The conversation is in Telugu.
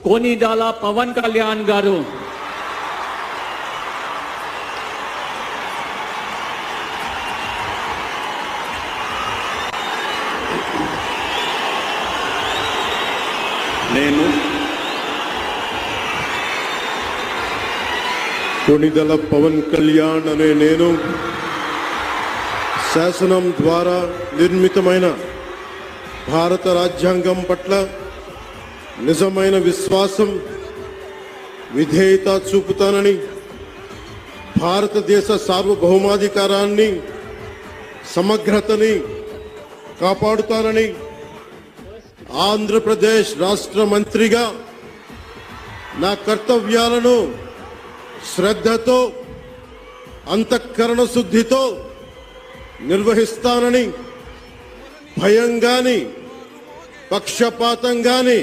కొనిదెల పవన్ కళ్యాణ్ గారు కొనిదెల పవన్ కళ్యాణ్ అనే నేను శాసనం ద్వారా నిర్మితమైన భారత రాజ్యాంగం పట్ల నిజమైన విశ్వాసం విధేయత చూపుతానని, భారతదేశ సార్వభౌమాధికారాన్ని సమగ్రతని కాపాడుతానని, ఆంధ్రప్రదేశ్ రాష్ట్ర మంత్రిగా నా కర్తవ్యాలను శ్రద్ధతో అంతఃకరణ శుద్ధితో నిర్వహిస్తానని, భయం గాని పక్షపాతం గాని